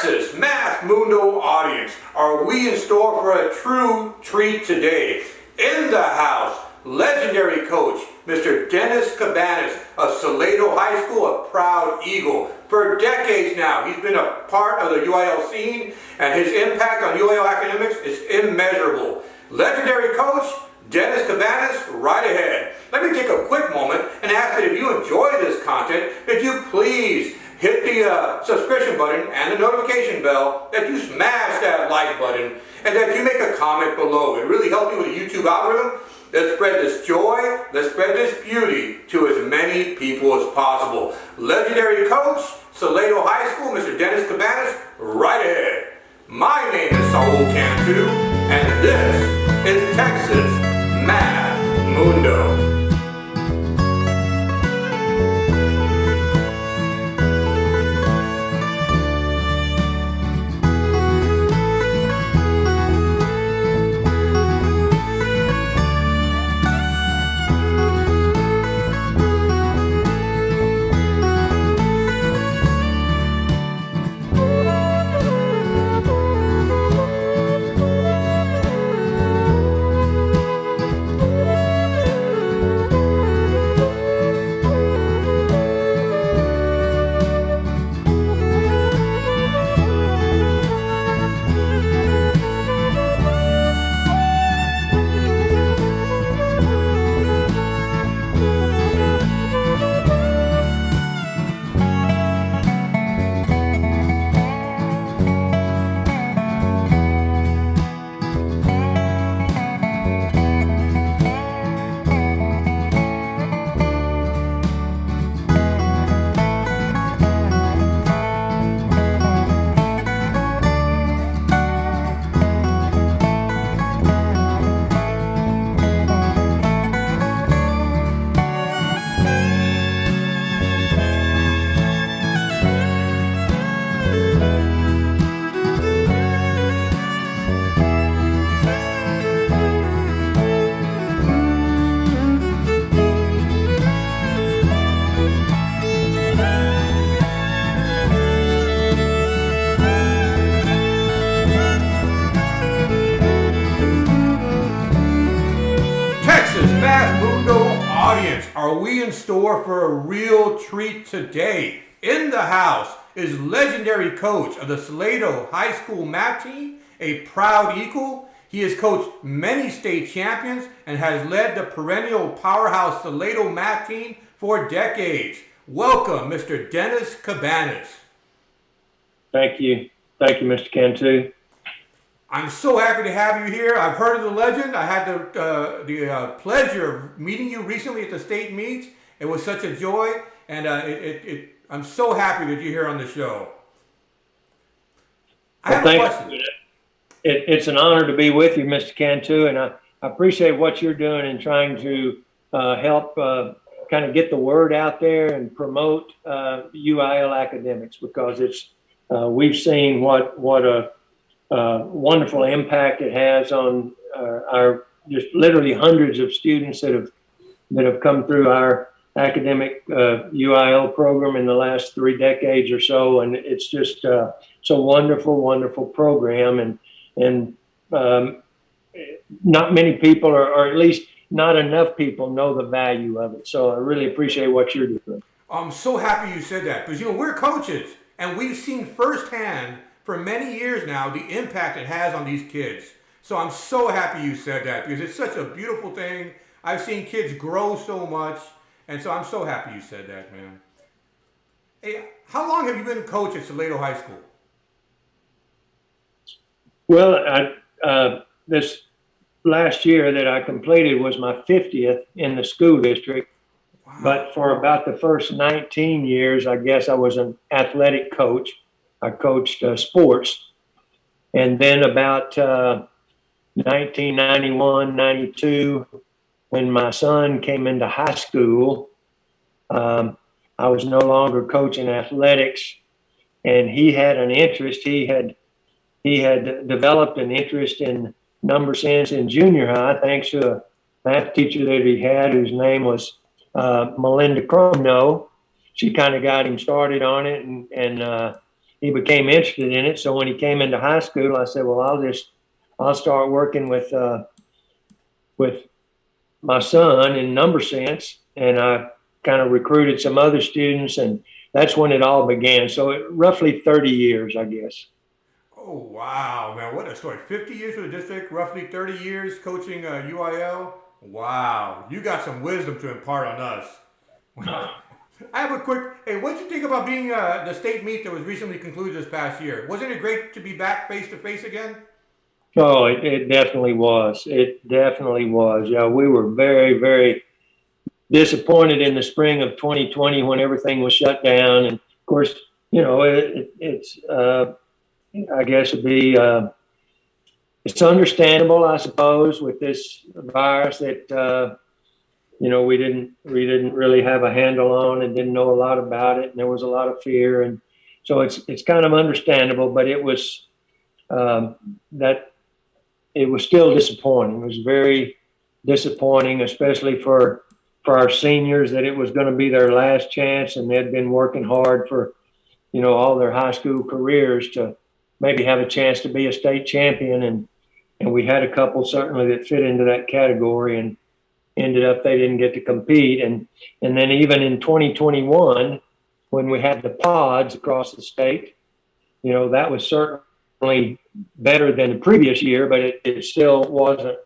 Texas Math Mundo audience, are we in store for a true treat today? In the house, legendary coach, Mr. Dennis Cabaniss of Salado High School, a proud Eagle. For decades now, he's been a part of the UIL scene, and his impact on UIL academics is immeasurable. Legendary coach, Dennis Cabaniss, right ahead. Let me take a quick moment and ask that if you enjoy this content, that you please hit the subscription button and the notification bell, that you smash that like button, and that you make a comment below. It really helps me with the YouTube algorithm. Let's spread this joy, let's spread this beauty to as many people as possible. Legendary coach, Salado High School, Mr. Dennis Cabaniss, right ahead. My name is Salado Cantu, and this is Texas Math Mundo. Are we in store for a real treat today? In the house is legendary coach of the Salado High School math team, a proud Eagle. He has coached many state champions and has led the perennial powerhouse Salado math team for decades. Welcome, Mr. Dennis Cabaniss. Thank you. Thank you, Mr. Cantu. I'm so happy to have you here. I've heard of the legend. I had the pleasure of meeting you recently at the state meets. It was such a joy, and I'm so happy that you're here on the show. I have a question. It's an honor to be with you, Mr. Cantu, and I appreciate what you're doing in trying to help kind of get the word out there and promote UIL academics, because it's we've seen what a wonderful impact it has on our just literally hundreds of students that have come through our academic UIL program in the last 3 decades or so, and it's just it's a wonderful program, and not many people, or at least not enough people, know the value of it. So I really appreciate what you're doing. I'm so happy you said that, because we're coaches, and we've seen firsthand for many years now the impact it has on these kids. So I'm so happy you said that, because it's such a beautiful thing. I've seen kids grow so much, and so I'm so happy you said that, man. Hey, how long have you been a coach at Salado High School? Well, this last year that I completed was my 50th in the school district. Wow. But for about the first 19 years, I guess I was an athletic coach. I coached sports. And then about 1991, 92, when my son came into high school, I was no longer coaching athletics, and he had an interest. He had developed an interest in number sense in junior high, thanks to a math teacher that he had, whose name was Melinda Cromno. She kind of got him started on it, and he became interested in it. So when he came into high school, I said, well, I'll start working with my son in number sense. And I kind of recruited some other students, and that's when it all began. So roughly 30 years, I guess. Oh, wow, man. What a story. 50 years for the district, roughly 30 years coaching UIL. Wow. You got some wisdom to impart on us. I have a quick, hey, what'd you think about being the state meet that was recently concluded this past year? Wasn't it great to be back face to face again? Oh, it definitely was. It definitely was. Yeah, we were very, very disappointed in the spring of 2020 when everything was shut down. And of course, it's, I guess it's understandable, I suppose, with this virus that, we didn't really have a handle on and didn't know a lot about it. And there was a lot of fear. And so it's kind of understandable, but it was, it was still disappointing. It was very disappointing, especially for our seniors, that it was going to be their last chance, and they'd been working hard for, all their high school careers to maybe have a chance to be a state champion. And we had a couple certainly that fit into that category, and ended up they didn't get to compete. And then even in 2021, when we had the pods across the state, that was certainly better than the previous year, but it still wasn't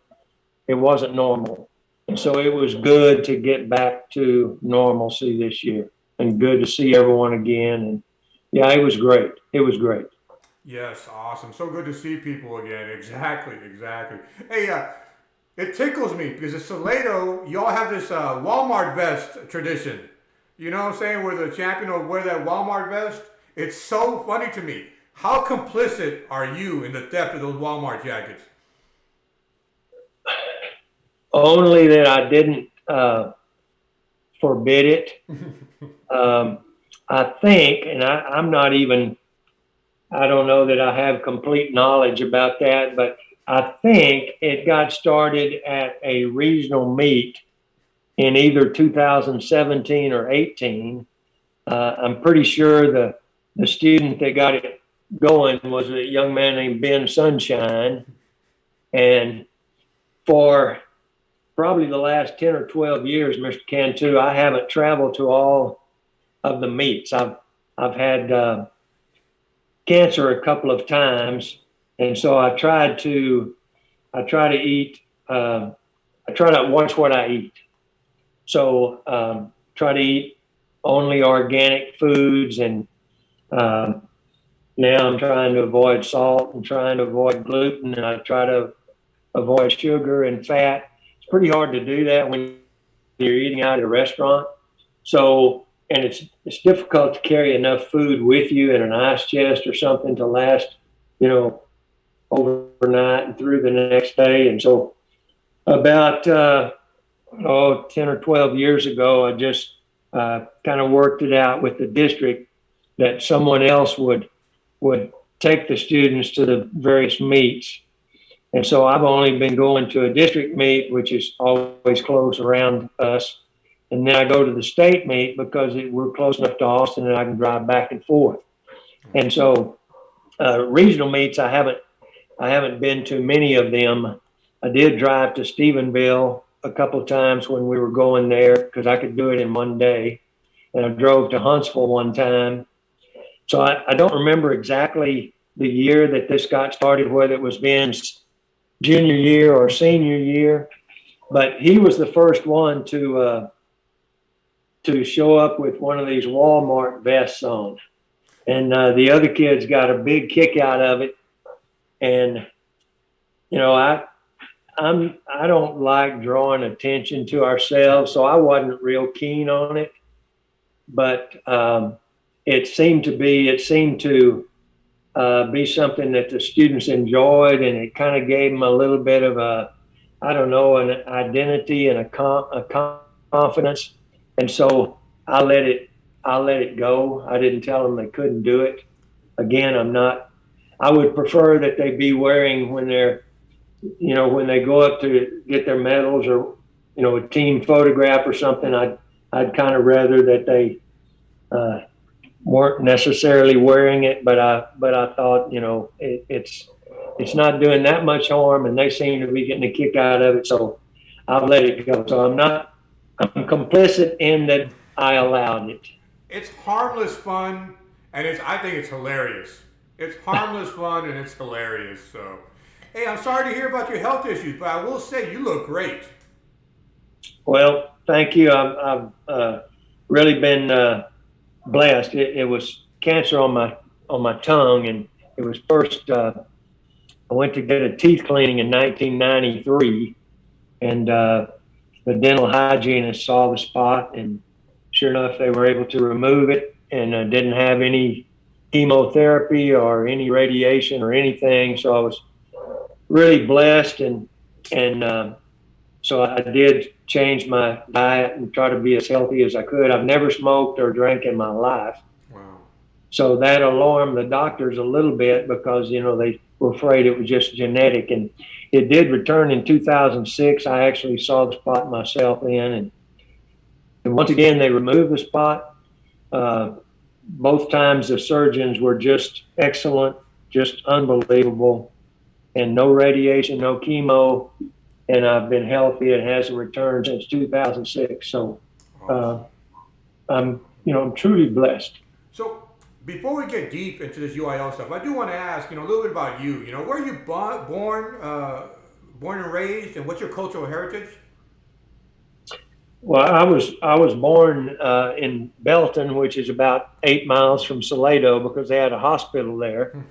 normal. And so it was good to get back to normalcy this year, and good to see everyone again. And yeah, it was great. It was great. Yes, awesome. So good to see people again. Exactly, exactly. Hey, it tickles me because at Salado, y'all have this Walmart vest tradition. You know what I'm saying? Where the champion will wear that Walmart vest. It's so funny to me. How complicit are you in the theft of those Walmart jackets? Only that I didn't forbid it. I think, and I'm not even, I don't know that I have complete knowledge about that, but I think it got started at a regional meet in either 2017 or 18. I'm pretty sure the student that got it going was a young man named Ben Sunshine. And for probably the last 10 or 12 years, Mr. Cantu, I haven't traveled to all of the meets. I've had cancer a couple of times, and so I try to eat. I try to watch what I eat. So try to eat only organic foods, and now I'm trying to avoid salt and trying to avoid gluten, and I try to avoid sugar and fat. It's pretty hard to do that when you're eating out at a restaurant. So, and it's difficult to carry enough food with you in an ice chest or something to last, overnight and through the next day. And so about 10 or 12 years ago, I just kind of worked it out with the district that someone else would take the students to the various meets. And so I've only been going to a district meet, which is always close around us. And then I go to the state meet because we're close enough to Austin and I can drive back and forth. And so regional meets, I haven't been to many of them. I did drive to Stephenville a couple of times when we were going there because I could do it in one day. And I drove to Huntsville one time. So I don't remember exactly the year that this got started, whether it was Ben's junior year or senior year, but he was the first one to show up with one of these Walmart vests on. And the other kids got a big kick out of it. And, I don't like drawing attention to ourselves, so I wasn't real keen on it. But it seemed to be something that the students enjoyed, and it kind of gave them a little bit of an identity and a confidence. And so I let it go. I didn't tell them they couldn't do it. Again, I would prefer that they be wearing when they go up to get their medals or, a team photograph or something. I'd kind of rather that weren't necessarily wearing it, but I thought, it's not doing that much harm, and they seem to be getting a kick out of it, so I've let it go. So I'm complicit in that I allowed it. It's harmless fun, and I think it's hilarious. It's harmless fun and it's hilarious. So, hey, I'm sorry to hear about your health issues, but I will say you look great. Well, thank you. I've really been blessed. It was cancer on my tongue, and it was first. I went to get a teeth cleaning in 1993, and the dental hygienist saw the spot, and sure enough, they were able to remove it, and didn't have any chemotherapy or any radiation or anything. So I was really blessed, and so I did change my diet and try to be as healthy as I could. I've never smoked or drank in my life. Wow. So that alarmed the doctors a little bit because, they were afraid it was just genetic. And it did return in 2006. I actually saw the spot myself and once again, they removed the spot. Both times the surgeons were just excellent, just unbelievable, and no radiation, no chemo. And I've been healthy. It hasn't returned since 2006. So I'm truly blessed. So before we get deep into this UIL stuff, I do want to ask, a little bit about you. Where are you born and raised, and what's your cultural heritage? Well, I was born in Belton, which is about 8 miles from Salado, because they had a hospital there.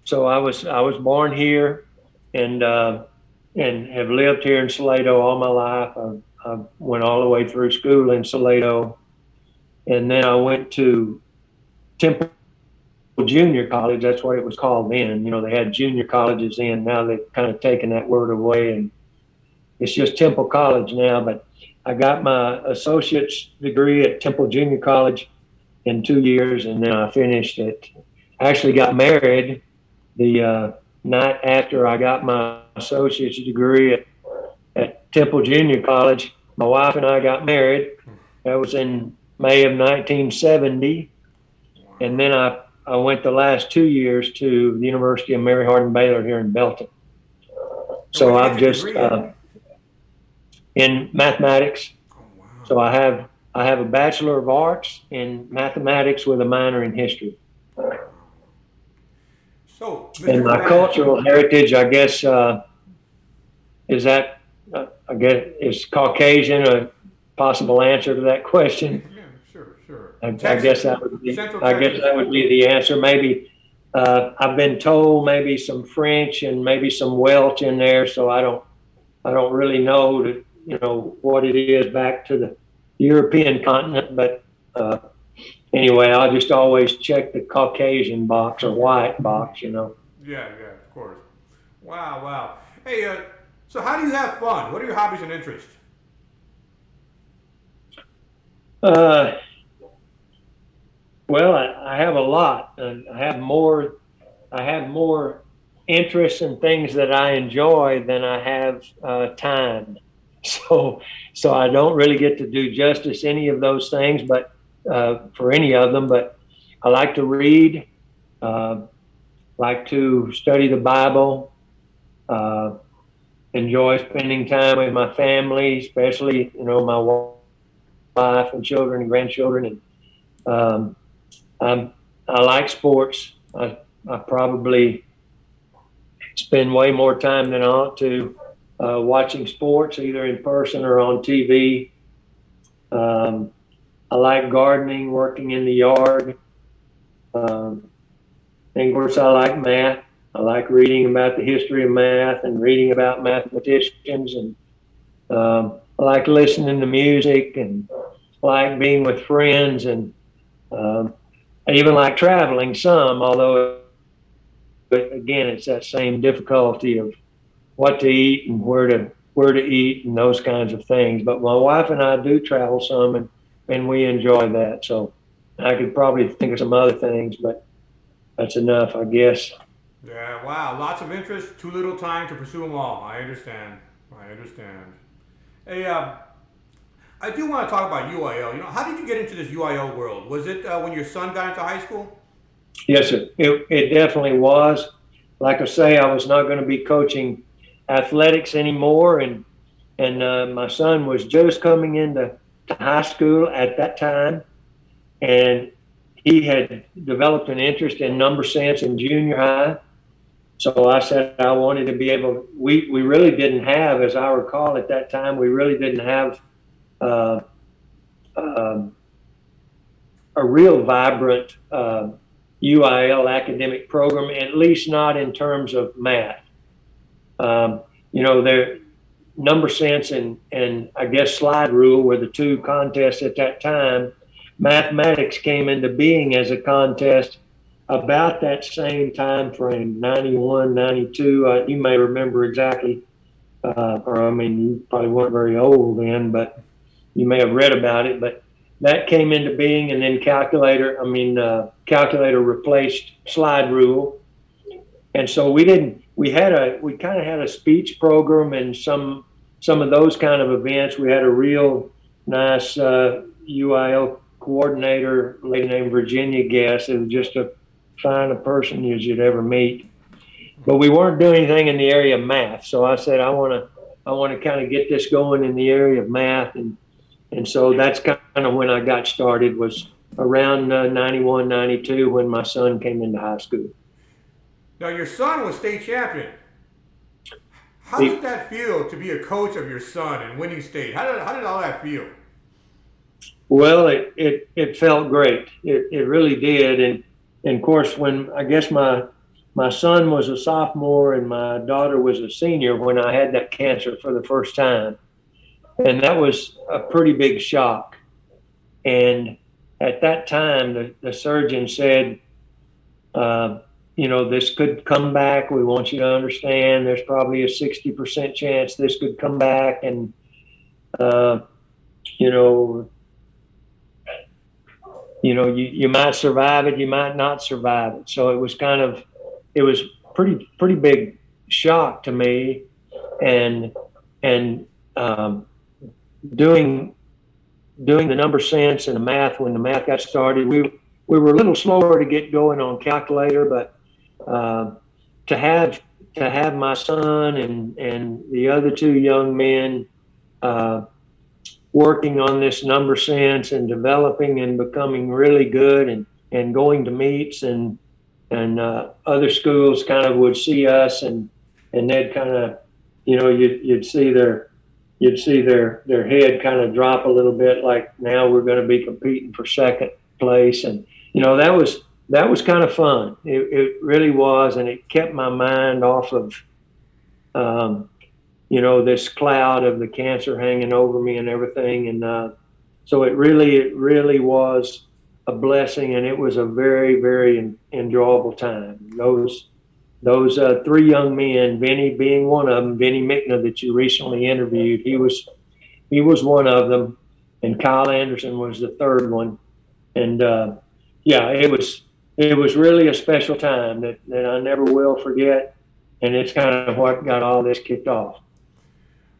So I was born here, and have lived here in Salado all my life. I went all the way through school in Salado, and then I went to Temple Junior College. That's what it was called then. They had junior colleges then. Now they've kind of taken that word away, and it's just Temple College now. But I got my associate's degree at Temple Junior College in 2 years, and then I finished it. I actually got married the night after I got my associate's degree at Temple Junior College. My wife and I got married. That was in May of 1970. And then I went the last 2 years to the University of Mary Hardin Baylor here in Belton. So I've just in mathematics. Oh, wow. So I have a Bachelor of Arts in mathematics with a minor in history. So, and my cultural heritage, I guess, is Caucasian a possible answer to that question? Yeah, sure. I guess that would be. The answer. Maybe I've been told maybe some French and maybe some Welsh in there, so I don't really know what it is back to the European continent, but anyway, I'll just always check the Caucasian box or white box, Yeah, of course. Wow. Hey, so how do you have fun? What are your hobbies and interests? Well, I have a lot. I have more interests and things that I enjoy than I have time. So I don't really get to do justice any of those things, but for any of them. But I like to read, like to study the Bible, enjoy spending time with my family, especially my wife and children and grandchildren, and I like sports. I probably spend way more time than I ought to watching sports, either in person or on TV. I like gardening, working in the yard. And of course, I like math. I like reading about the history of math and reading about mathematicians. And I like listening to music and like being with friends. And I even like traveling some, although, again, it's that same difficulty of what to eat and where to eat and those kinds of things. But my wife and I do travel some, and we enjoy that. So I could probably think of some other things, but that's enough, I guess. Yeah, wow. Lots of interest, too little time to pursue them all. I understand. Hey, I do want to talk about UIL. How did you get into this UIL world? Was it when your son got into high school? Yes, sir. It definitely was. Like I say, I was not going to be coaching athletics anymore, and my son was just coming into high school at that time, and he had developed an interest in number sense in junior high. So I said I wanted to be able. We really didn't have, as I recall at that time, we really didn't have uh, um a real vibrant UIL academic program, at least not in terms of math. Their number sense and I guess slide rule were the two contests at that time. Mathematics came into being as a contest about that same time frame, 91, 92. You may remember exactly, or I mean, you probably weren't very old then, but you may have read about it. But that came into being, and then calculator replaced slide rule. And so we kind of had a speech program and some of those kind of events. We had a real nice UIL coordinator, a lady named Virginia Guest. It was just a fine a person as you'd ever meet. But we weren't doing anything in the area of math. So I said, I want to kind of get this going in the area of math. And so that's kind of when I got started, was around 91, 92, when my son came into high school. Now, your son was state champion. How did that feel to be a coach of your son and winning state? How did all that feel? Well, it felt great. It really did. And of course, when I guess my son was a sophomore and my daughter was a senior when I had that cancer for the first time. And that was a pretty big shock. And at that time, the surgeon said, this could come back. We want you to understand there's probably a 60% chance this could come back. And, you might survive it, you might not survive it. So it was pretty big shock to me. And doing the number sense and the math, when the math got started, we were a little slower to get going on calculator, but to have my son and the other two young men working on this number sense and developing and becoming really good and going to meets and other schools kind of would see us and they'd kind of, you'd see their head kind of drop a little bit, like now we're going to be competing for second place. And, that was kind of fun. It really was. And it kept my mind off of, this cloud of the cancer hanging over me and everything. And so it really was a blessing. And it was a very, very enjoyable time. Those three young men, Vinny being one of them, Vinny Mickna that you recently interviewed, he was one of them, and Kyle Anderson was the third one. And it was really a special time that I never will forget, and it's kind of what got all this kicked off.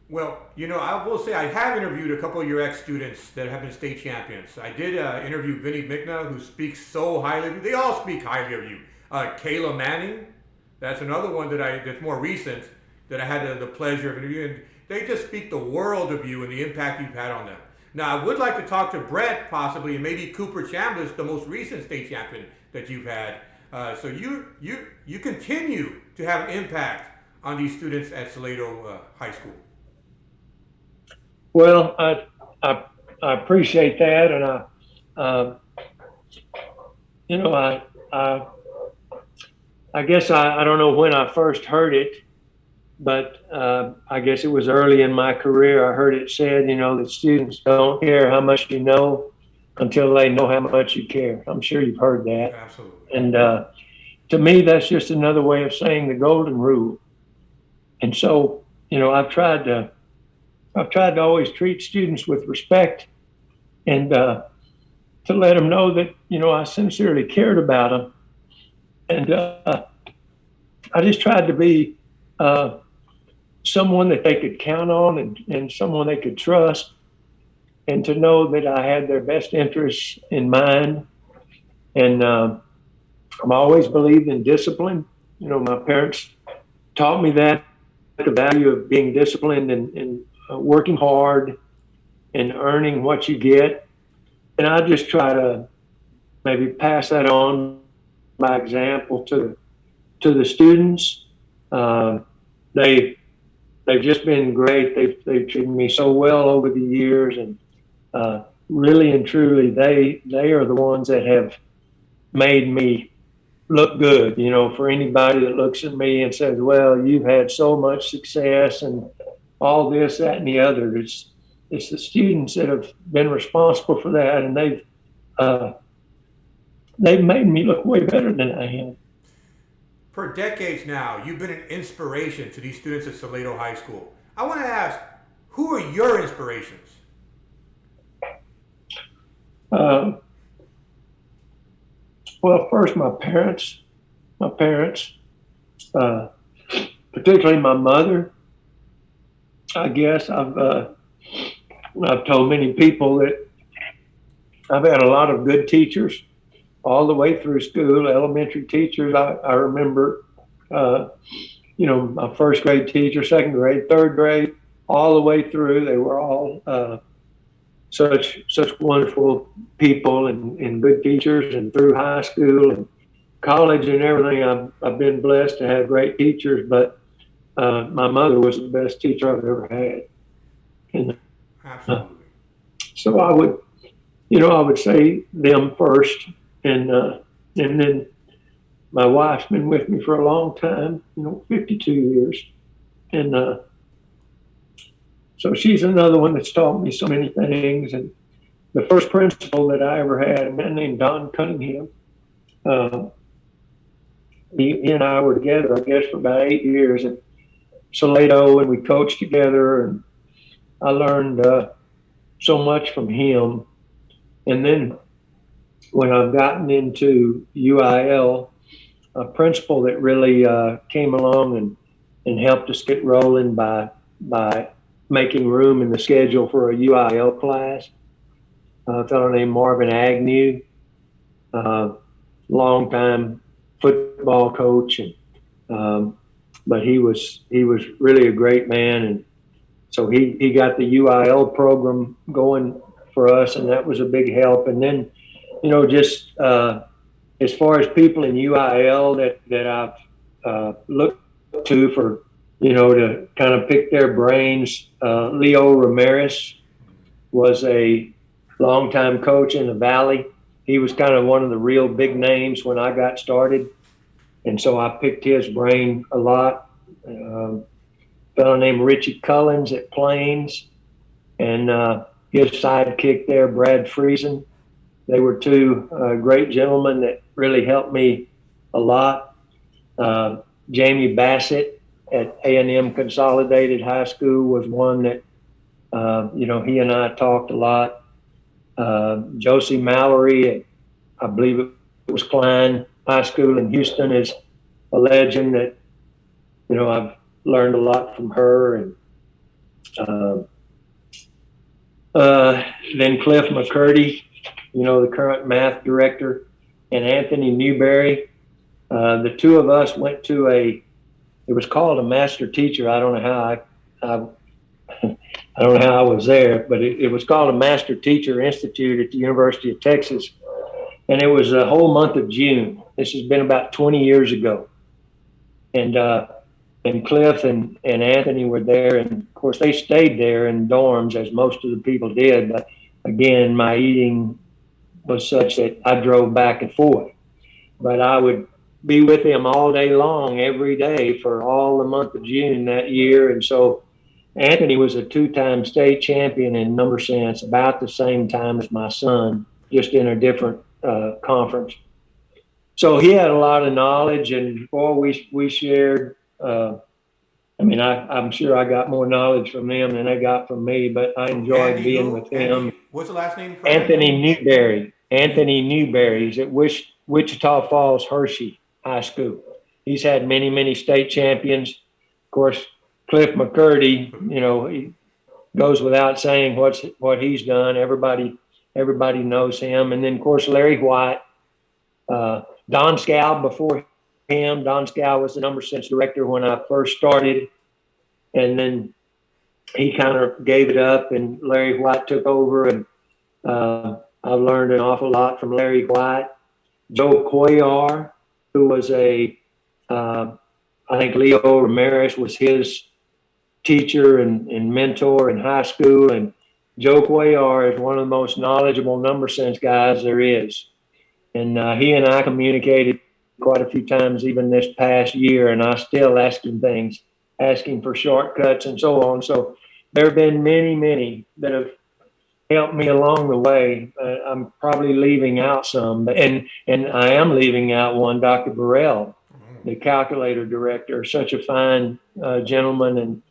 Well, I will say I have interviewed a couple of your ex-students that have been state champions. I did interview Vinny Mickna, who speaks so highly of you. They all speak highly of you. Kayla Manning, that's another one that's more recent that I had the pleasure of interviewing. They just speak the world of you and the impact you've had on them. Now, I would like to talk to Brett possibly, and maybe Cooper Chambliss, the most recent state champion that you've had. So you continue to have an impact on these students at Salado High School. Well, I appreciate that, and I guess I don't know when I first heard it, but I guess it was early in my career. I heard it said, that students don't care how much you know until they know how much you care. I'm sure you've heard that. Absolutely. And to me, that's just another way of saying the golden rule. And so, I've tried to always treat students with respect and to let them know that, I sincerely cared about them. And I just tried to be someone that they could count on and someone they could trust. and to know that I had their best interests in mind. And I'm always believed in discipline. You know, my parents taught me that, the value of being disciplined and working hard and earning what you get. And I just try to maybe pass that on by example to the students. Uh, they they've just been great. They've treated me so well over the years, and really and truly, they are the ones that have made me look good. You know, for anybody that looks at me and says, "Well, you've had so much success and all this, that, and the other," it's the students that have been responsible for that, and uh, they've made me look way better than I am. For decades now, you've been an inspiration to these students at Salado High School. I want to ask, who are your inspirations? Uh, well, first, my parents, uh, particularly my mother. I guess I've told many people that I've had a lot of good teachers all the way through school, elementary teachers. I remember, you know, my first grade teacher, second grade, third grade, all the way through. They were all such wonderful people and good teachers, and through high school and college and everything. I've been blessed to have great teachers, but my mother was the best teacher I've ever had. And Absolutely. so I would say them first, and then my wife's been with me for a long time, 52 years, and so she's another one that's taught me so many things. And the first principal that I ever had, a man named Don Cunningham, uh, he and I were together, I guess, for about 8 years at Salado, and we coached together, and I learned so much from him. And then when I've gotten into UIL, a principal that really came along and helped us get rolling by making room in the schedule for a UIL class. A fellow named Marvin Agnew, longtime football coach, and but he was really a great man, and so he got the UIL program going for us, and that was a big help. And then, just as far as people in UIL that I've looked to for, to kind of pick their brains, Leo Ramirez was a longtime coach in the Valley. He was kind of one of the real big names when I got started, and so I picked his brain a lot. A fellow named Richie Cullens at Plains, and his sidekick there, Brad Friesen. They were two great gentlemen that really helped me a lot. Jamie Bassett at A&M Consolidated High School was one that, he and I talked a lot. Josie Mallory at, I believe it was Klein High School in Houston, is a legend that, I've learned a lot from her. And then Cliff McCurdy, the current math director, and Anthony Newberry. The two of us went to it was called a master teacher. I don't know how I don't know how I was there, but it was called a Master Teacher Institute at the University of Texas. And it was a whole month of June. This has been about 20 years ago. And Cliff and Anthony were there. And of course, they stayed there in dorms, as most of the people did. But again, my eating was such that I drove back and forth. But I would be with them all day long, every day, for all the month of June that year. And so Anthony was a two-time state champion in number sense, about the same time as my son, just in a different conference. So he had a lot of knowledge, and boy, we shared. I'm sure I got more knowledge from them than they got from me, but I enjoyed being with them. What's the last name? Anthony Newberry. Anthony Newberry. He's at Wichita Falls Hershey High School. He's had many, many state champions. Of course, Cliff McCurdy, goes without saying what he's done. Everybody knows him. And then, of course, Larry White, Don Scow before him. Don Scow was the number sense director when I first started. And then he kind of gave it up and Larry White took over. And I've learned an awful lot from Larry White. Joe Cuellar, who was I think Leo Ramirez was his teacher and mentor in high school. And Joe Cuellar is one of the most knowledgeable number sense guys there is. And he and I communicated quite a few times even this past year, and I still ask him things, asking for shortcuts and so on. So there have been many that have helped me along the way. I'm probably leaving out some, and I am leaving out one, Dr. Burrell, the calculator director, such a fine gentleman, and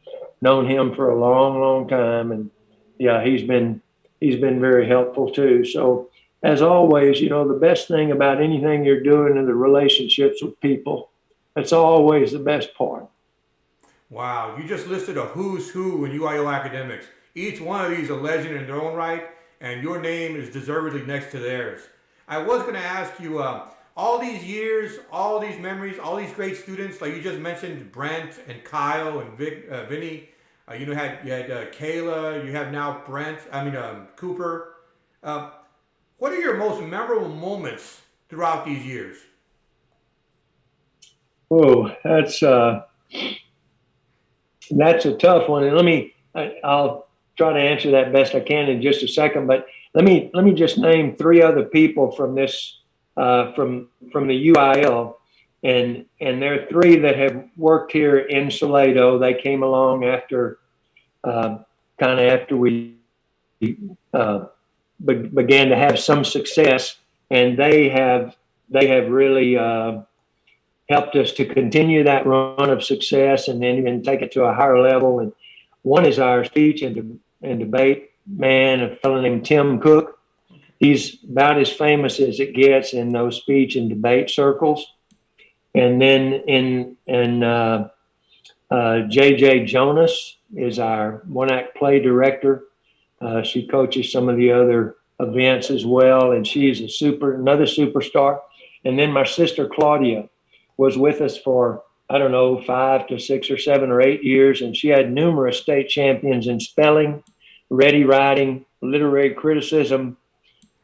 known him for a long time. And yeah, he's been very helpful too. So as always, the best thing about anything you're doing are the relationships with people. That's always the best part. Wow, you just listed a who's who in UIL academics. Each one of these a legend in their own right, and your name is deservedly next to theirs. I was going to ask you, all these years, all these memories, all these great students, like you just mentioned, Brent and Kyle and Vinny. You had Kayla. You have now Cooper. What are your most memorable moments throughout these years? Oh, that's a tough one. And I'll try to answer that best I can in just a second. But let me just name three other people from this from the UIL, and there are three that have worked here in Salado. They came along after after we began to have some success, and they have really helped us to continue that run of success and then even take it to a higher level. And one is our speech and debate man, a fellow named Tim Cook. He's about as famous as it gets in those speech and debate circles. And then JJ Jonas is our one-act play director. She coaches some of the other events as well, and she's another superstar. And then my sister Claudia was with us for, 5 to 6 or 7 or 8 years, and she had numerous state champions in spelling, ready writing, literary criticism.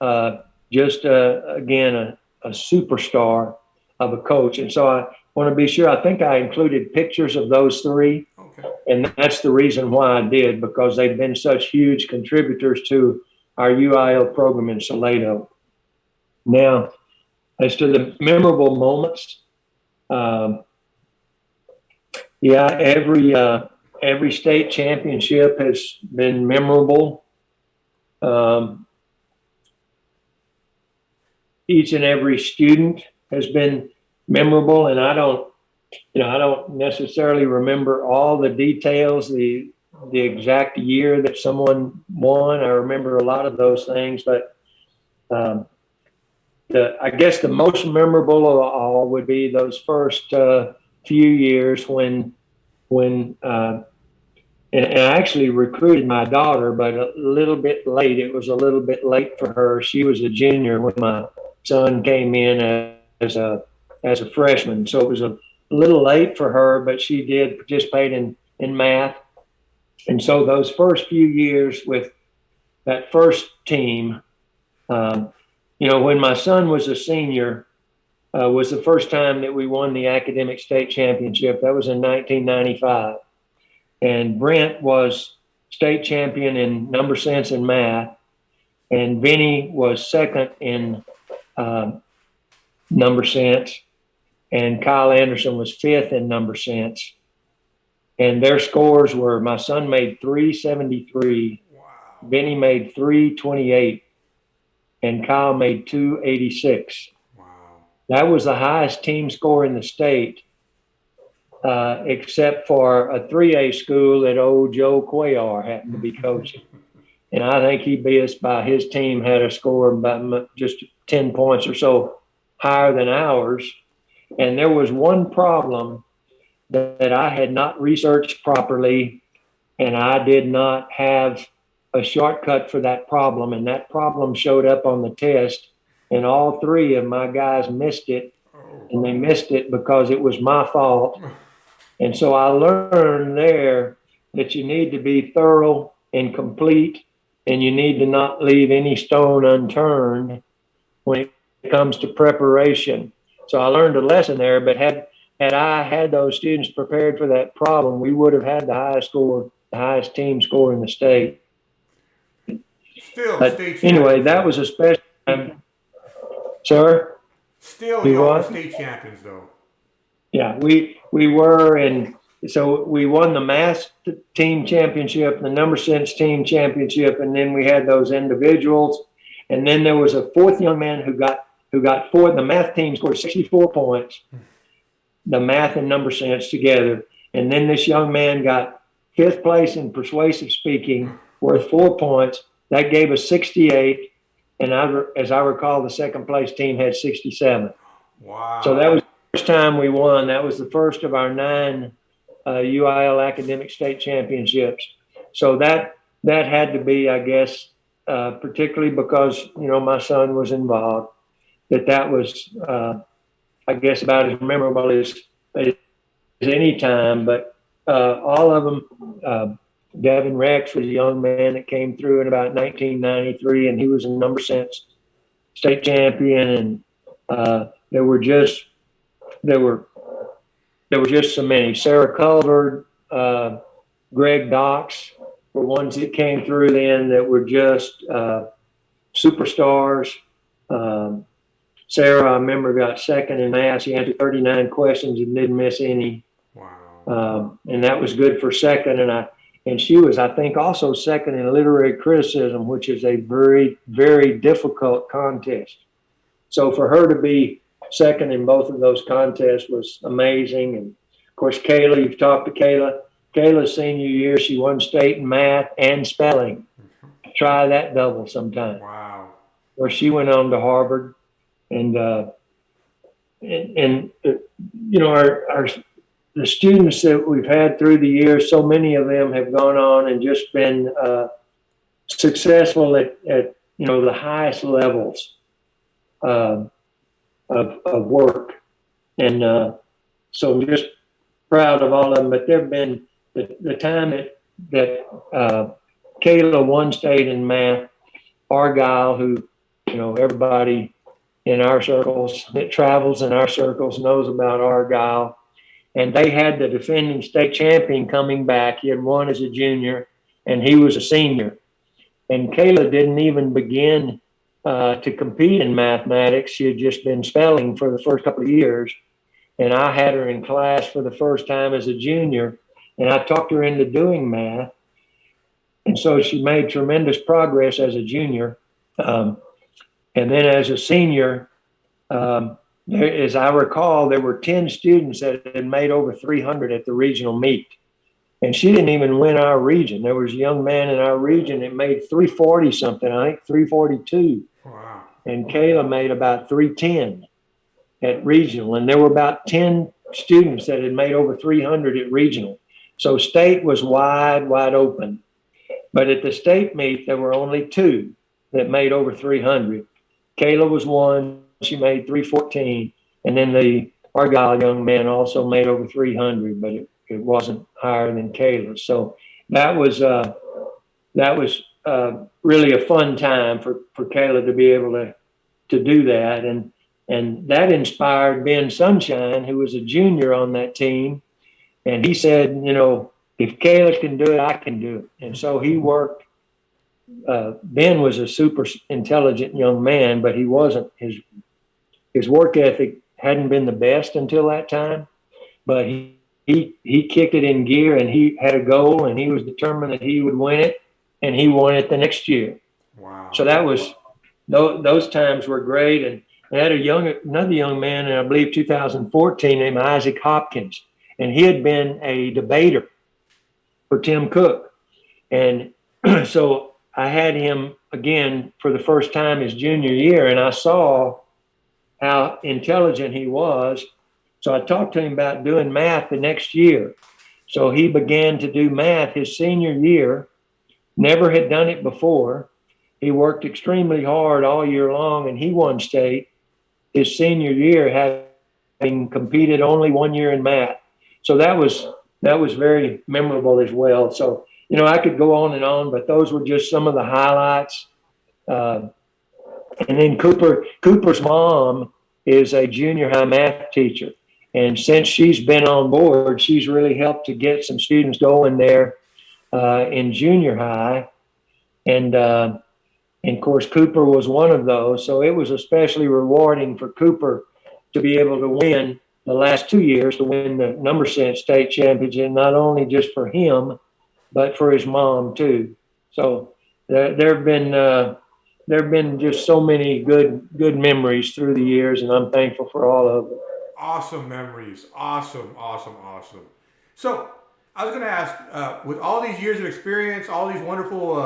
Again, a superstar of a coach. And so I want to be sure, I think I included pictures of those three. Okay. And that's the reason why I did, because they've been such huge contributors to our UIL program in Salado. Now, as to the memorable moments, every state championship has been memorable. Each and every student has been memorable, and I don't necessarily remember all the details, the exact year that someone won. I remember a lot of those things, but I guess the most memorable of all would be those first few years when and I actually recruited my daughter, but a little bit late. It was a little bit late for her. She was a junior when my son came in as a freshman. So it was a little late for her, but she did participate in math. And so those first few years with that first team, when my son was a senior, was the first time that we won the academic state championship. That was in 1995. And Brent was state champion in number sense and math. And Vinny was second in number sense. And Kyle Anderson was fifth in number sense. And their scores were, my son made 373. Wow. Vinny made 328. And Kyle made 286. Wow. That was the highest team score in the state. Except for a 3A school that old Joe Cuellar happened to be coaching. And I think he beat us by, his team had a score about just 10 points or so higher than ours. And there was one problem that I had not researched properly, and I did not have a shortcut for that problem. And that problem showed up on the test, and all three of my guys missed it. And they missed it because it was my fault. And so I learned there that you need to be thorough and complete, and you need to not leave any stone unturned when it comes to preparation. So I learned a lesson there, but had I had those students prepared for that problem, we would have had the highest team score in the state. Still, But state anyway, champions. that was a special time. Sir? Still, We y'all what? are state champions, though. Yeah, we were, and so we won the math team championship, the number sense team championship, and then we had those individuals, and then there was a fourth young man who got four. The math team scored 64 points, the math and number sense together, and then this young man got fifth place in persuasive speaking, worth 4 points. That gave us 68, and as I recall, the second place team had 67. Wow. So that was the first time we won. That was the first of our 9 UIL academic state championships. So that had to be, I guess, particularly because, my son was involved, that was, I guess, about as memorable as any time. But all of them, Devin Rex was a young man that came through in about 1993, and he was a number sense state champion. And there were just so many. Sarah Culver, Greg Docks were ones that came through then that were just superstars. Sarah, I remember, got second in math. She answered 39 questions and didn't miss any. Wow. And that was good for second. And she was, I think, also second in literary criticism, which is a very, very difficult contest. So for her to be second in both of those contests was amazing. And of course, Kayla, you've talked to Kayla. Kayla's senior year, she won state in math and spelling. Try that double sometime. Wow. Where she went on to Harvard. And the students that we've had through the years, so many of them have gone on and just been successful at the highest levels of work. And so I'm just proud of all of them. But there have been the time that Kayla won state in math, Argyle, who, everybody in our circles that travels in our circles knows about Argyle. And they had the defending state champion coming back. He had won as a junior, and he was a senior. And Kayla didn't even begin to compete in mathematics. She had just been spelling for the first couple of years. And I had her in class for the first time as a junior, and I talked her into doing math. And so she made tremendous progress as a junior. And then as a senior, as I recall, there were 10 students that had made over 300 at the regional meet. And she didn't even win our region. There was a young man in our region that made 340 something, I think 342. Wow. And Kayla made about 310 at regional. And there were about 10 students that had made over 300 at regional. So state was wide open. But at the state meet, there were only 2 that made over 300. Kayla was one. She made 314, and then the Argyle young man also made over 300, but it wasn't higher than Kayla. So that was really a fun time for Kayla to be able to do that, and that inspired Ben Sunshine, who was a junior on that team, and he said, if Kayla can do it, I can do it. And so he worked. Ben was a super intelligent young man, but he wasn't. His work ethic hadn't been the best until that time, but he kicked it in gear, and he had a goal, and he was determined that he would win it, and he won it the next year. Wow. So that was, those times were great. And I had another young man in, I believe, 2014 named Isaac Hopkins, and he had been a debater for Tim Cook. And so I had him again for the first time his junior year, and I saw how intelligent he was. So I talked to him about doing math the next year. So he began to do math his senior year, never had done it before. He worked extremely hard all year long, and he won state his senior year, having competed only 1 year in math. So that was very memorable as well. So, I could go on, but those were just some of the highlights. And then Cooper's mom is a junior high math teacher. And since she's been on board, she's really helped to get some students going there in junior high. And of course, Cooper was one of those. So it was especially rewarding for Cooper to be able to win the last 2 years, to win the Number Sense State Championship, not only just for him, but for his mom too. So there have been just so many good memories through the years, and I'm thankful for all of them. Awesome memories. Awesome, awesome, awesome. So I was going to ask, with all these years of experience, all these wonderful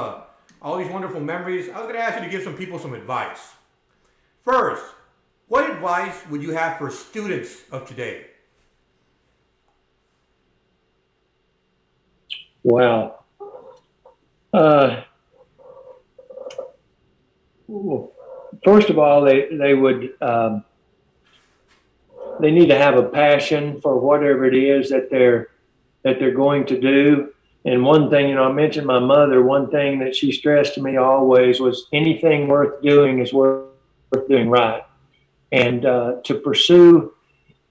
memories, I was going to ask you to give some people some advice. First, what advice would you have for students of today? Wow. First of all, they would they need to have a passion for whatever it is that they're going to do. And one thing, I mentioned my mother. One thing that she stressed to me always was anything worth doing is worth doing right. And to pursue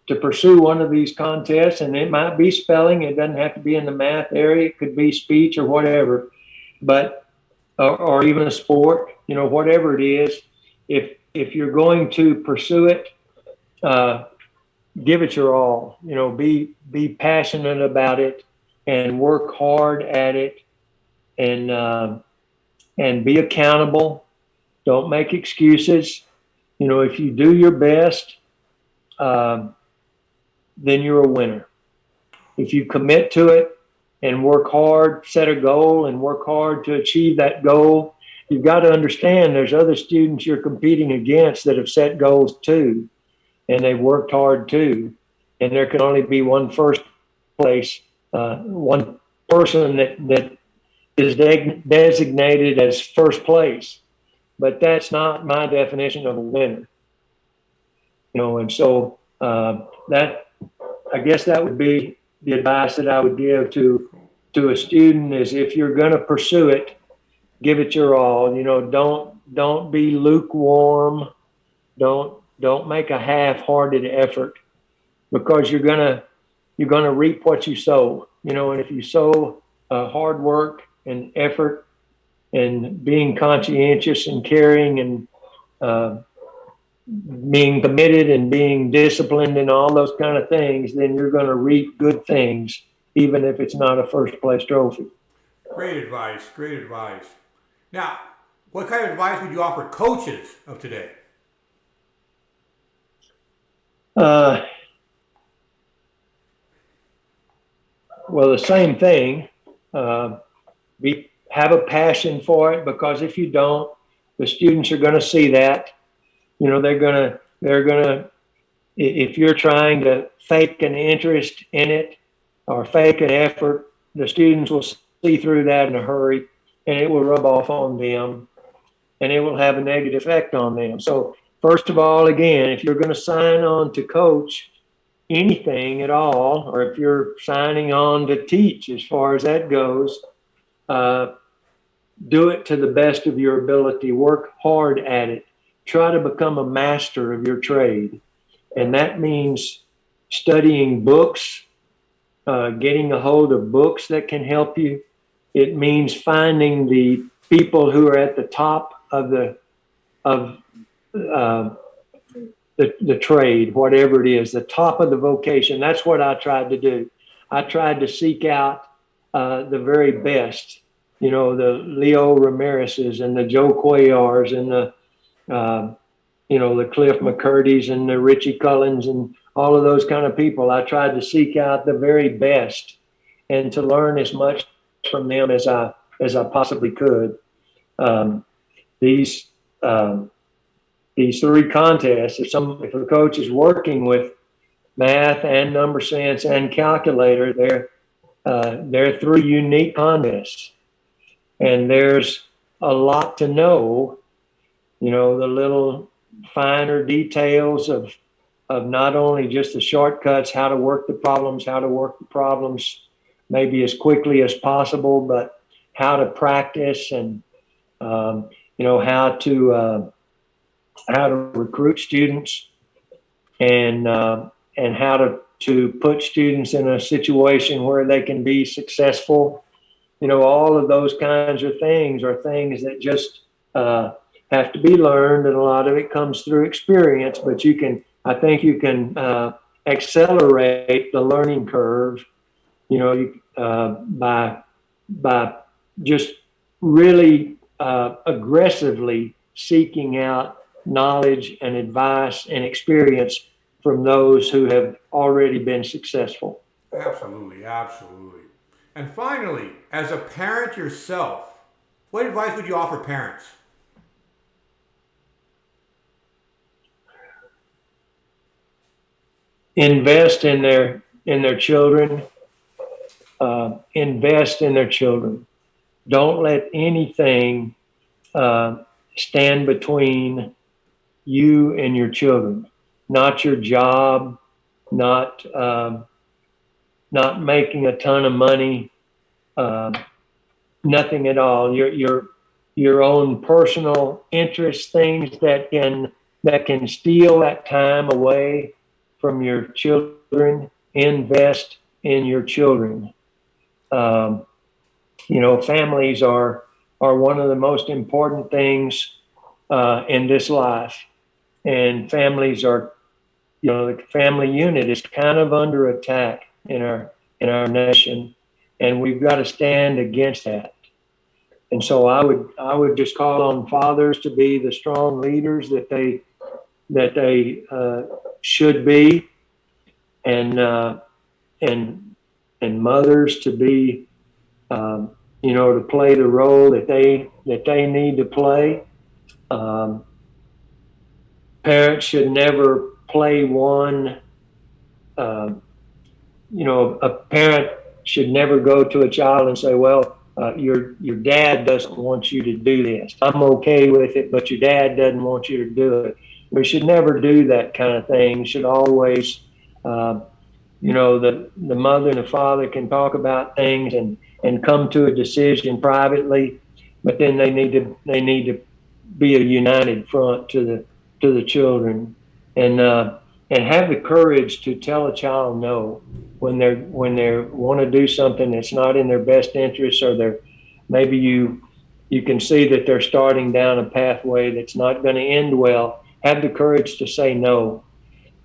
one of these contests, and it might be spelling. It doesn't have to be in the math area. It could be speech or whatever, but or even a sport. Whatever it is, if you're going to pursue it, give it your all. Be passionate about it and work hard at it, and be accountable. Don't make excuses. If you do your best, then you're a winner. If you commit to it and work hard, set a goal and work hard to achieve that goal, you've got to understand there's other students you're competing against that have set goals too, and they've worked hard too. And there can only be one first place, one person that is designated as first place. But that's not my definition of a winner. And so that, I guess that would be the advice that I would give to a student is, if you're going to pursue it, give it your all. Don't be lukewarm. Don't make a half-hearted effort, because you're gonna reap what you sow. And if you sow hard work and effort and being conscientious and caring and being committed and being disciplined and all those kind of things, then you're going to reap good things, even if it's not a first place trophy. Great advice. Great advice. Now, what kind of advice would you offer coaches of today? Well, the same thing. Have a passion for it, because if you don't, the students are going to see that. They're gonna, if you're trying to fake an interest in it or fake an effort, the students will see through that in a hurry, and it will rub off on them, and it will have a negative effect on them. So first of all, again, if you're going to sign on to coach anything at all, or if you're signing on to teach, as far as that goes, do it to the best of your ability. Work hard at it. Try to become a master of your trade. And that means studying books, getting a hold of books that can help you. It means finding the people who are at the top of the trade, whatever it is, the top of the vocation. That's what I tried to do. I tried to seek out the very best, the Leo Ramirez's and the Joe Cuellar's and the Cliff McCurdy's and the Richie Cullens and all of those kind of people. I tried to seek out the very best and to learn as much from them as I possibly could. These three contests, if a coach is working with math and number sense and calculator, They're three unique contests, and there's a lot to know, you know, the little finer details of not only just the shortcuts, how to work the problems maybe as quickly as possible, but how to practice and, you know, how to recruit students and how to put students in a situation where they can be successful. You know, all of those kinds of things are things that just have to be learned, and a lot of it comes through experience. But I think you can accelerate the learning curve, you know, by just really aggressively seeking out knowledge and advice and experience from those who have already been successful. Absolutely, absolutely. And finally, as a parent yourself, what advice would you offer parents? Invest in their children. Invest in their children. Don't let anything stand between you and your children. Not your job, not not making a ton of money, uh, nothing at all. Your own personal interest, things that can steal that time away from your children. Invest in your children. Um, you know, families are one of the most important things in this life, and families are, you know, the family unit is kind of under attack in our nation, and we've got to stand against that. And so I would just call on fathers to be the strong leaders that they should be, and and and mothers to be, you know, to play the role that they need to play. Um, Parents should never play one. Um, you know, a parent should never go to a child and say, "Well, your dad doesn't want you to do this. I'm okay with it, but your dad doesn't want you to do it." We should never do that kind of thing. We should always, uh, you know, the mother and the father can talk about things and come to a decision privately, but then they need to be a united front to the children, and have the courage to tell a child no when they want to do something that's not in their best interest, or they're maybe you can see that they're starting down a pathway that's not going to end well. Have the courage to say no,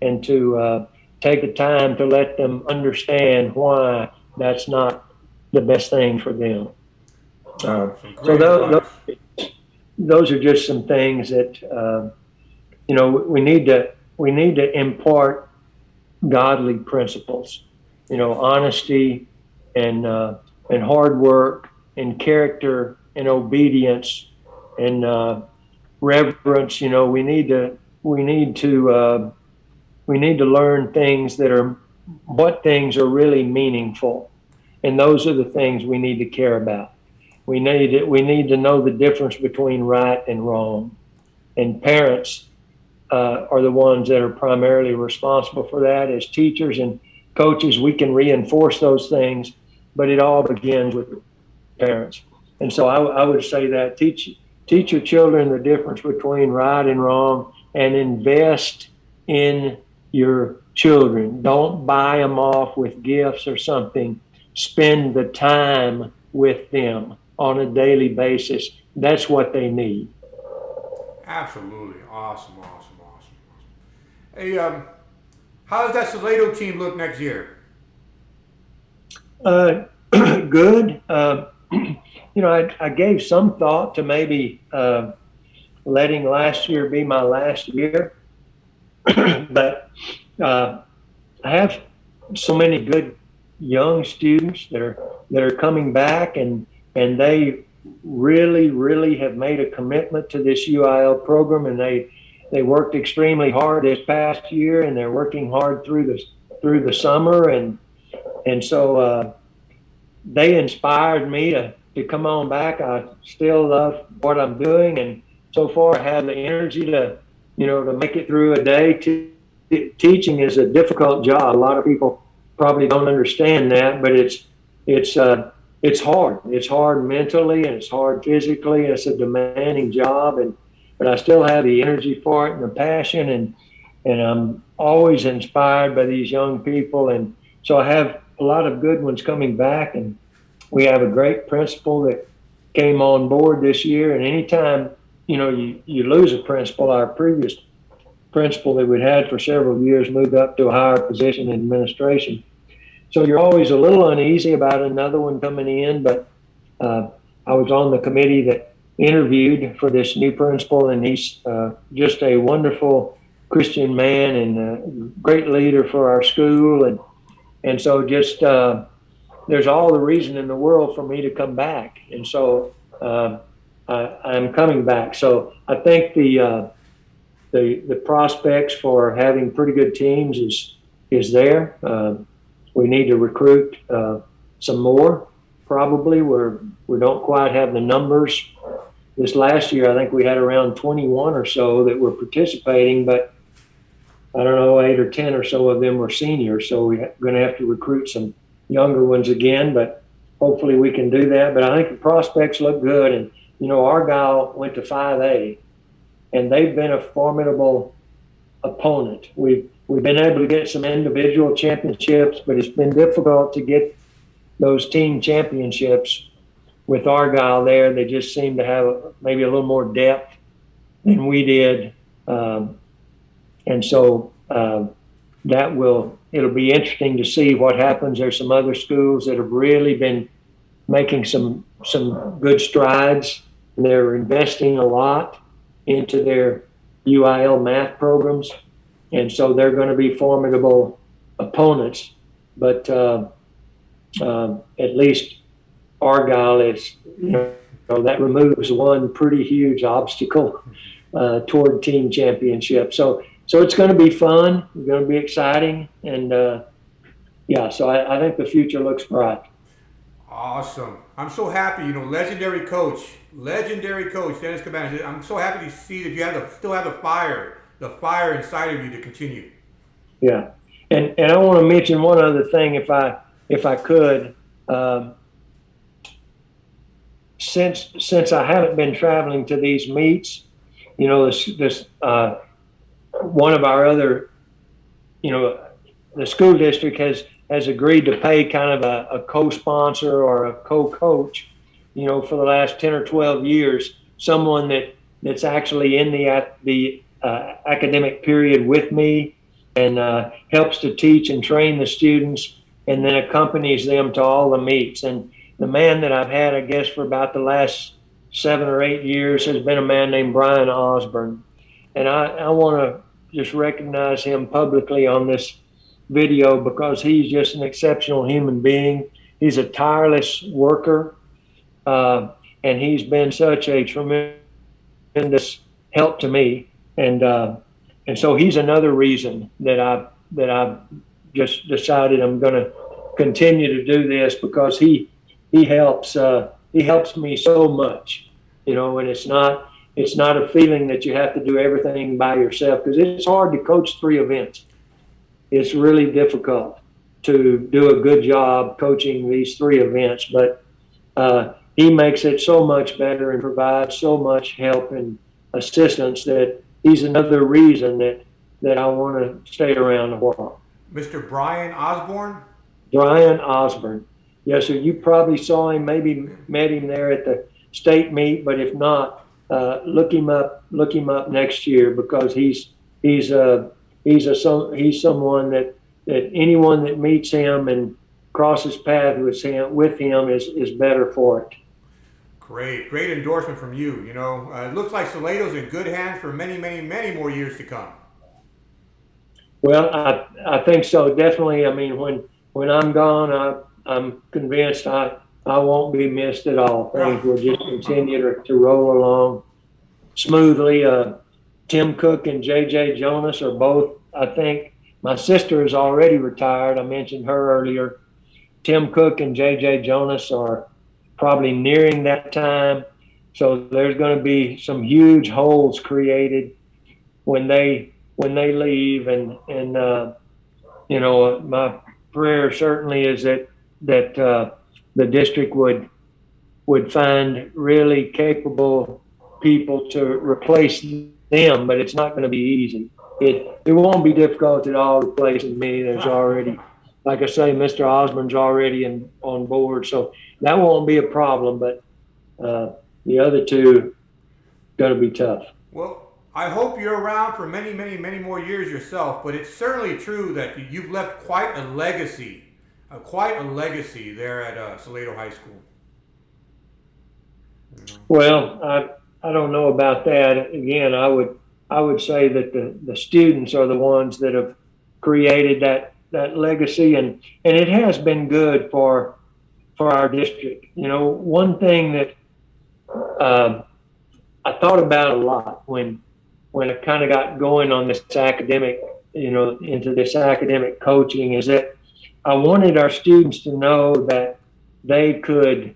and to take the time to let them understand why that's not the best thing for them. Wow, some So great advice. those are just some things that you know, we need to impart godly principles. You know, honesty and hard work and character and obedience and reverence. You know, we need to we need to learn things that are what things are really meaningful, and those are the things we need to care about. We need to know the difference between right and wrong, and parents are the ones that are primarily responsible for that. As teachers and coaches, we can reinforce those things, but it all begins with parents. And so I would say that teach your children the difference between right and wrong, and invest in your children. Don't buy them off with gifts or something. Spend the time with them on a daily basis. That's what they need. Absolutely. Awesome, awesome, awesome, awesome. Hey, how does that Salado team look next year? Good. You know, I gave some thought to maybe letting last year be my last year, but uh, I have so many good young students that are coming back, and they really have made a commitment to this UIL program, and they worked extremely hard this past year, and they're working hard through the summer, and so they inspired me to come on back. I still love what I'm doing, and so far I have the energy to, to make it through a day. Teaching is a difficult job. A lot of people probably don't understand that, but it's it's hard. It's hard mentally and it's hard physically. It's a demanding job, and but I still have the energy for it and the passion, and I'm always inspired by these young people, and so I have a lot of good ones coming back, and we have a great principal that came on board this year. And anytime you lose a principal, our previous principal that we'd had for several years moved up to a higher position in administration. So you're always a little uneasy about another one coming in, but I was on the committee that interviewed for this new principal, and he's just a wonderful Christian man and a great leader for our school. And so just there's all the reason in the world for me to come back. And so I'm coming back. So I think the prospects for having pretty good teams is there. We need to recruit some more. Probably we don't quite have the numbers. This last year, I think we had around 21 or so that were participating, but I don't know, 8 or 10 or so of them were seniors. So we're going to have to recruit some younger ones again, but hopefully we can do that. But I think the prospects look good. And, Argyle went to 5A, and they've been a formidable opponent. We've been able to get some individual championships, but it's been difficult to get those team championships with Argyle there. They just seem to have maybe a little more depth than we did. And so it'll be interesting to see what happens. There's some other schools that have really been making some good strides, and they're investing a lot into their UIL math programs. And so they're going to be formidable opponents. But at least Argyle is, that removes one pretty huge obstacle toward team championship. So it's going to be fun. It's going to be exciting. And so I think the future looks bright. Awesome. I'm so happy, legendary coach Dennis Cabaniss. I'm so happy to see that you still have the fire inside of you to continue. Yeah. And I want to mention one other thing, if I could. Since I haven't been traveling to these meets, this one of our other, the school district has agreed to pay kind of a co-sponsor or a co-coach, for the last 10 or 12 years, someone that's actually in the academic period with me and helps to teach and train the students, and then accompanies them to all the meets. And the man that I've had, I guess, for about the last 7 or 8 years has been a man named Brian Osborne. And I want to just recognize him publicly on this video because he's just an exceptional human being. He's a tireless worker, and he's been such a tremendous help to me. And so he's another reason that I've just decided I'm going to continue to do this, because he helps me so much, and it's not a feeling that you have to do everything by yourself, because it's hard to coach 3 events. It's really difficult to do a good job coaching these 3 events, but he makes it so much better and provides so much help and assistance that he's another reason that I want to stay around a while. Mr. Brian Osborne? Brian Osborne. Yes, sir. You probably saw him, maybe met him there at the state meet, but if not, look him up next year, because he's someone that anyone that meets him and crosses paths with him is better for it. Great endorsement from you. It looks like Salado's in good hands for many, many, many more years to come. Well, I think so, definitely. I mean, when I'm gone, I'm convinced I won't be missed at all. Things will just continue to roll along smoothly. Tim Cook and JJ Jonas are both, I think, my sister is already retired. I mentioned her earlier. Tim Cook and J.J. Jonas are probably nearing that time. So there's going to be some huge holes created when they leave, and my prayer certainly is that the district would find really capable people to replace them, but it's not going to be easy. It won't be difficult at all replacing me. There's already, like I say, Mr. Osborne's already on board, so that won't be a problem. But the other two going to be tough. Well, I hope you're around for many, many, many more years yourself, but it's certainly true that you've left quite a legacy there at Salado High School. Well, I don't know about that. Again, I would say that the students are the ones that have created that legacy, and it has been good for our district. One thing that I thought about a lot when I kind of got going on this academic, into this academic coaching, is that I wanted our students to know that they could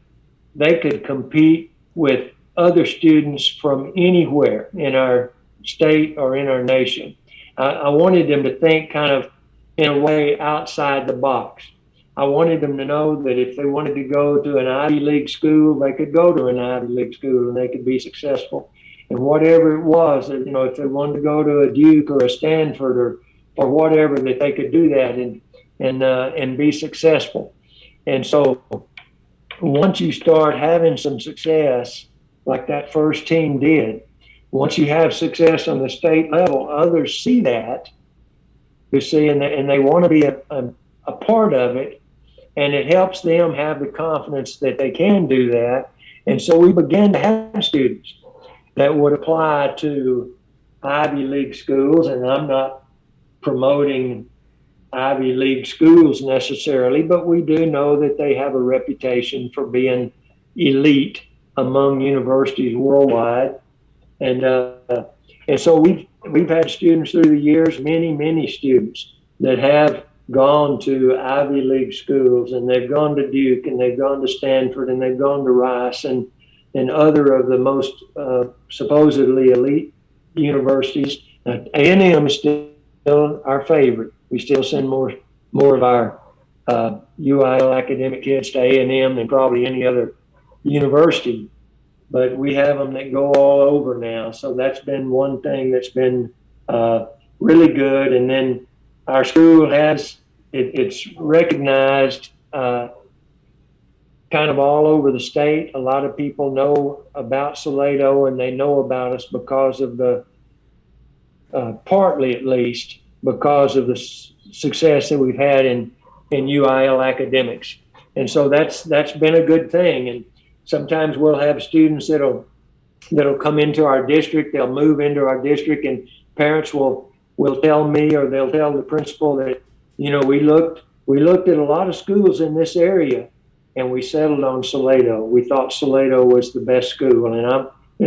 compete with other students from anywhere in our state or in our nation. I wanted them to think kind of in a way outside the box. I wanted them to know that if they wanted to go to an Ivy League school, they could go to an Ivy League school and they could be successful. And whatever it was, if they wanted to go to a Duke or a Stanford or whatever, that they could do that and be successful. And so once you start having some success, like that first team did, once you have success on the state level, others see that, and they want to be a part of it, and it helps them have the confidence that they can do that. And so we began to have students that would apply to Ivy League schools, and I'm not promoting Ivy League schools necessarily, but we do know that they have a reputation for being elite among universities worldwide, and so we've had students through the years, many students that have gone to Ivy League schools, and they've gone to Duke, and they've gone to Stanford, and they've gone to Rice, and other of the most supposedly elite universities. A&M is still our favorite. We still send more of our UIL academic kids to A&M than probably any other university, but we have them that go all over now. So that's been one thing that's been really good. And then our school it's recognized kind of all over the state. A lot of people know about Salado, and they know about us because of the, partly at least, because of the success that we've had in UIL academics. And so that's been a good thing. And sometimes we'll have students that'll come into our district, they'll move into our district, and parents will tell me, or they'll tell the principal that, we looked at a lot of schools in this area, and we settled on Salado. We thought Salado was the best school. And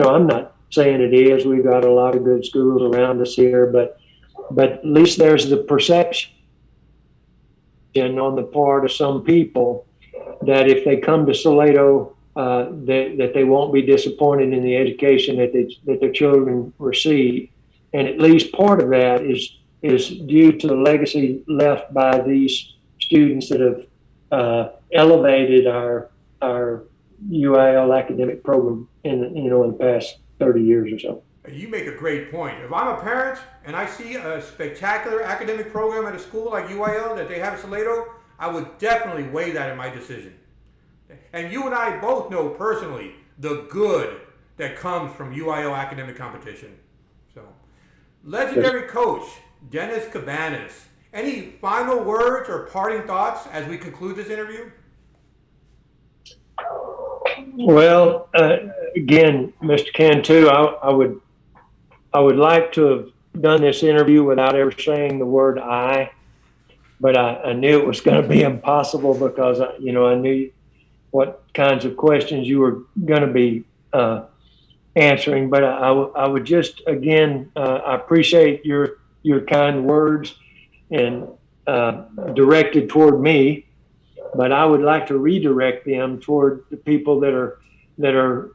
I'm not saying it is. We've got a lot of good schools around us here, but at least there's the perception on the part of some people that if they come to Salado, that they won't be disappointed in the education that their children receive. And at least part of that is due to the legacy left by these students that have elevated our UIL academic program in the past 30 years or so. You make a great point. If I'm a parent and I see a spectacular academic program at a school like UIL that they have at Salado, I would definitely weigh that in my decision. And you and I both know personally the good that comes from UIL academic competition. So, legendary coach Dennis Cabaniss, any final words or parting thoughts as we conclude this interview? Well, again, Mr. Cantu, I would like to have done this interview without ever saying the word "I," but I knew it was going to be impossible because I knew what kinds of questions you were going to be answering. But I would just again, I appreciate your kind words and directed toward me, but I would like to redirect them toward the people that are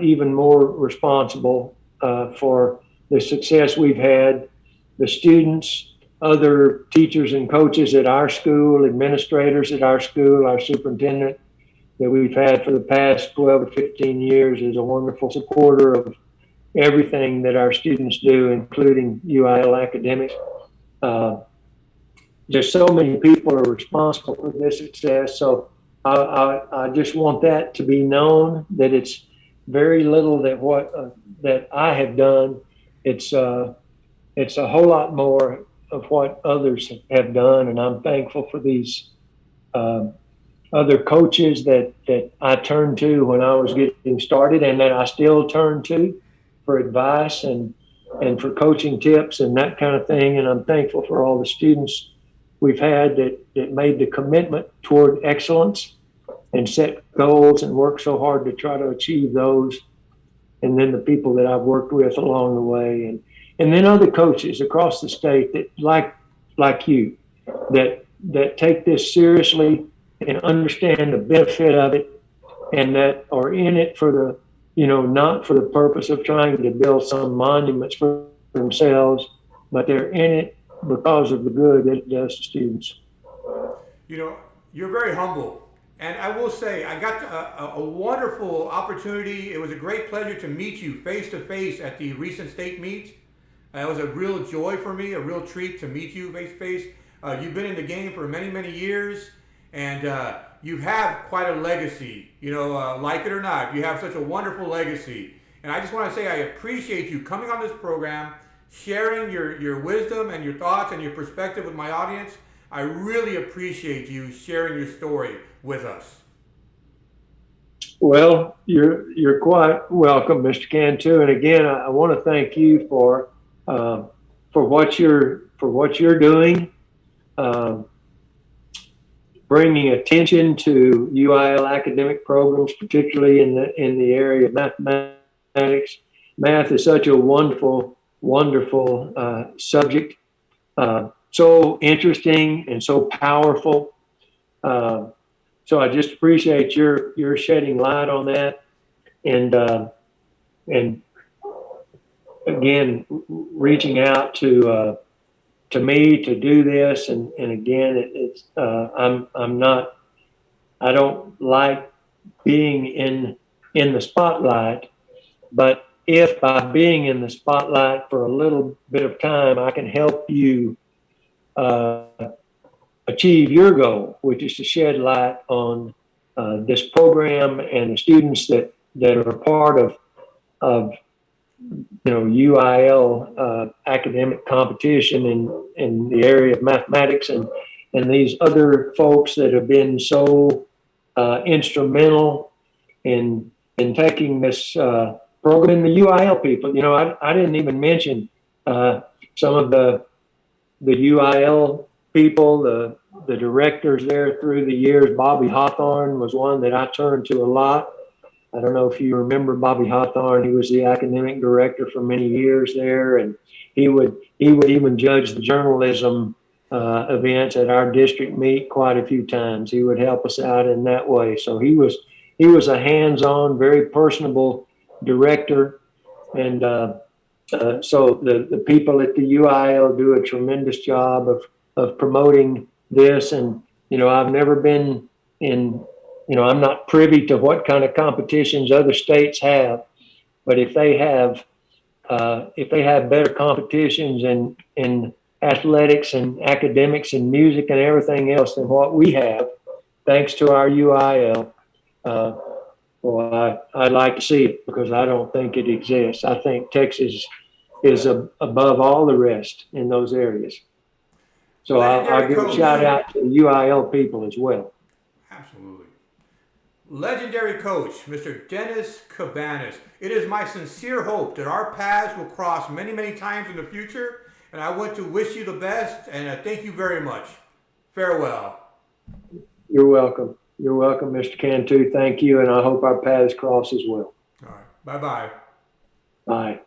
even more responsible for the success we've had, the students, other teachers and coaches at our school, administrators at our school, our superintendent that we've had for the past 12 to 15 years is a wonderful supporter of everything that our students do, including UIL academics. Just so many people are responsible for this success. So I just want that to be known, that it's very little that I have done. It's a whole lot more of what others have done, and I'm thankful for these other coaches that I turned to when I was getting started, and that I still turn to for advice and for coaching tips and that kind of thing. And I'm thankful for all the students we've had that made the commitment toward excellence and set goals and work so hard to try to achieve those. And then the people that I've worked with along the way, and then other coaches across the state that like you, that take this seriously and understand the benefit of it, and that are in it for the, not for the purpose of trying to build some monuments for themselves, but they're in it because of the good that it does to students. You're very humble. And I will say, I got a wonderful opportunity. It was a great pleasure to meet you face to face at the recent state meet. It was a real joy for me, a real treat to meet you face to face. You've been in the game for many, many years, and you have quite a legacy. Like it or not, you have such a wonderful legacy. And I just want to say I appreciate you coming on this program, sharing your wisdom and your thoughts and your perspective with my audience. I really appreciate you sharing your story with us. Well, you're quite welcome, Mr. Cantu. And again, I want to thank you for what you're doing, bringing attention to UIL academic programs, particularly in the area of mathematics. Math is such a wonderful subject, so interesting and so powerful. So I just appreciate your shedding light on that, and again reaching out to me to do this, and again I don't like being in the spotlight, but if by being in the spotlight for a little bit of time I can help you achieve your goal, which is to shed light on this program and the students that are a part of UIL academic competition in the area of mathematics, and these other folks that have been so instrumental in taking this program, the UIL people. I didn't even mention some of the UIL people, the directors there through the years. Bobby Hawthorne was one that I turned to a lot. I don't know if you remember Bobby Hawthorne. He was the academic director for many years there, and he would even judge the journalism events at our district meet quite a few times. He would help us out in that way. So he was a hands-on, very personable director, and so the people at the UIL do a tremendous job of promoting this. And I've never been in. I'm not privy to what kind of competitions other states have, but if they have better competitions in athletics and academics and music and everything else than what we have, thanks to our UIL, well, I'd like to see it, because I don't think it exists. I think Texas is above all the rest in those areas. So I'll give a shout out to the UIL people as well. Absolutely. Legendary coach, Mr. Dennis Cabaniss. It is my sincere hope that our paths will cross many, many times in the future, and I want to wish you the best, and thank you very much. Farewell. You're welcome. You're welcome, Mr. Cantu. Thank you, and I hope our paths cross as well. All right. Bye-bye. Bye.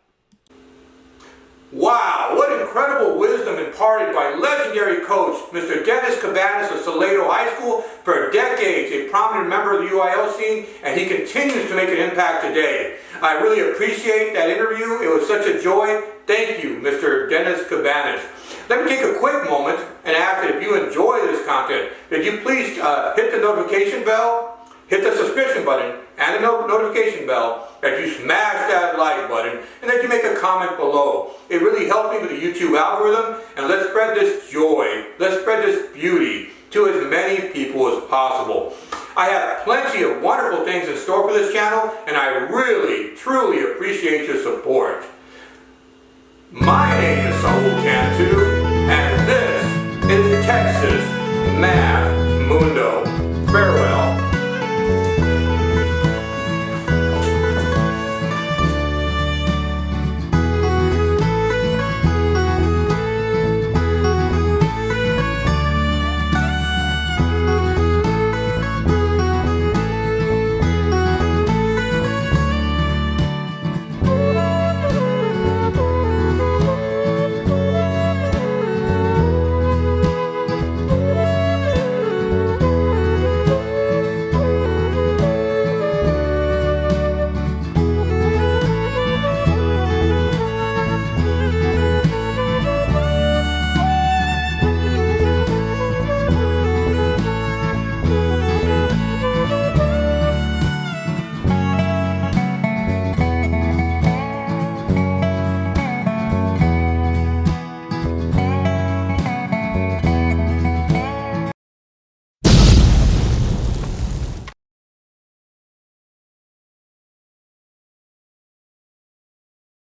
Wow, what incredible wisdom imparted by legendary coach Mr. Dennis Cabaniss of Salado High School, for decades a prominent member of the UIL scene, and he continues to make an impact today. I really appreciate that interview. It was such a joy. Thank you, Mr. Dennis Cabaniss. Let me take a quick moment and ask that if you enjoy this content, that you please hit the notification bell, hit the subscription button, and the notification bell, that you smash that like button, and that you make a comment below. It really helps me with the YouTube algorithm, and let's spread this joy, let's spread this beauty to as many people as possible. I have plenty of wonderful things in store for this channel, and I really, truly appreciate your support. My name is Salado Cantu, and this is Texas